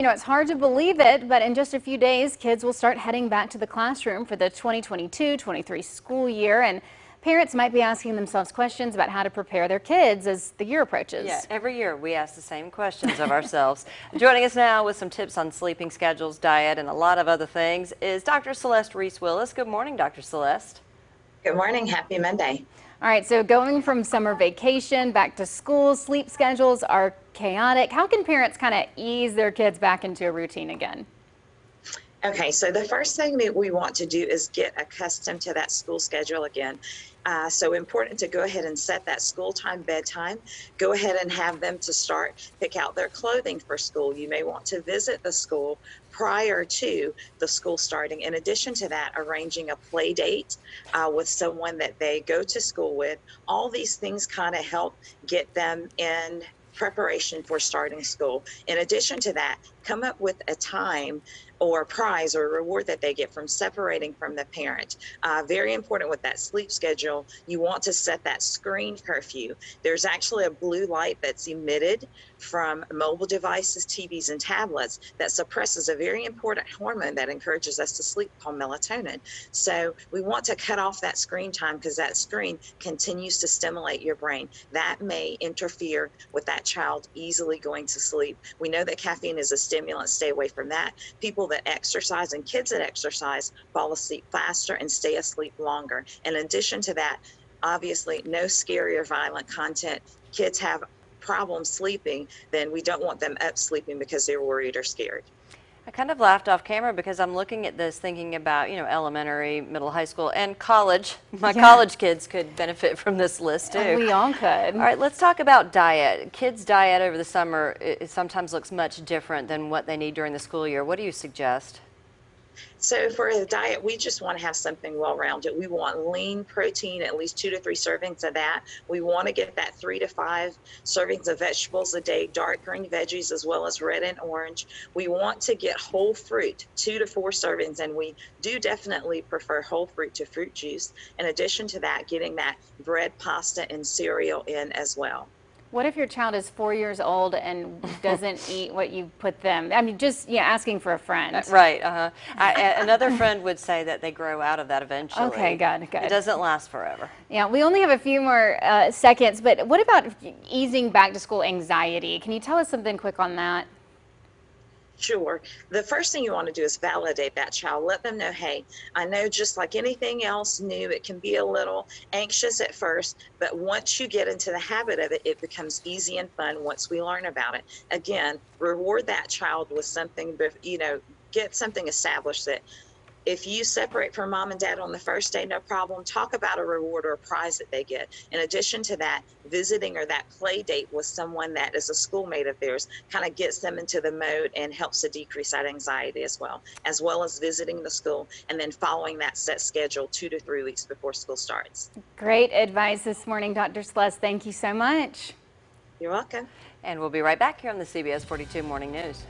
You know, it's hard to believe it, but in just a few days, kids will start heading back to the classroom for the 2022-23 school year, and parents might be asking themselves questions about how to prepare their kids as the year approaches. Yeah, every year we ask the same questions of ourselves. Joining us now with some tips on sleeping schedules, diet, and a lot of other things is Dr. Celeste Reese-Willis. Good morning, Dr. Celeste. Good morning. Happy Monday. All right, so going from summer vacation back to school, sleep schedules are chaotic. How can parents kind of ease their kids back into a routine again? Okay, so the first thing that we want to do is get accustomed to that school schedule again. So important to go ahead and set that school time, bedtime. Go ahead and have them to start, pick out their clothing for school. You may want to visit the school prior to the school starting. In addition to that, arranging a play date with someone that they go to school with. All these things kind of help get them in preparation for starting school. In addition to that, come up with a time or prize or reward that they get from separating from the parent. Very important with that sleep schedule, you want to set that screen curfew. There's actually a blue light that's emitted from mobile devices, TVs, and tablets that suppresses a very important hormone that encourages us to sleep called melatonin. So we want to cut off that screen time because that screen continues to stimulate your brain. That may interfere with that child easily going to sleep. We know that caffeine is a stimulant. Stay away from that. People that exercise and kids that exercise fall asleep faster and stay asleep longer. In addition to that, obviously, no scary or violent content. Kids have problems sleeping, then we don't want them up sleeping because they're worried or scared. I kind of laughed off camera because I'm looking at this thinking about, elementary, middle, high school, and college. My college kids could benefit from this list too. We all could. All right, let's talk about diet. Kids' diet over the summer, it sometimes looks much different than what they need during the school year. What do you suggest? So for the diet, we just want to have something well-rounded. We want lean protein, at least 2 to 3 servings of that. We want to get that 3 to 5 servings of vegetables a day, dark green veggies as well as red and orange. We want to get whole fruit, 2 to 4 servings, and we do definitely prefer whole fruit to fruit juice. In addition to that, getting that bread, pasta, and cereal in as well. What if your child is 4 years old and doesn't eat what you put them? I mean, just asking for a friend. Right. Another friend would say that they grow out of that eventually. Okay, good. It doesn't last forever. Yeah, we only have a few more seconds, but what about easing back to school anxiety? Can you tell us something quick on that? Sure. The first thing you want to do is validate that child. Let them know, hey, I know just like anything else new, it can be a little anxious at first, but once you get into the habit of it, it becomes easy and fun once we learn about it. Again, reward that child with something, get something established that if you separate from mom and dad on the first day, no problem. Talk about a reward or a prize that they get. In addition to that, visiting or that play date with someone that is a schoolmate of theirs kind of gets them into the mode and helps to decrease that anxiety as well as visiting the school and then following that set schedule 2 to 3 weeks before school starts. Great advice this morning, Dr. Celeste. Thank you so much. You're welcome. And we'll be right back here on the CBS 42 Morning News.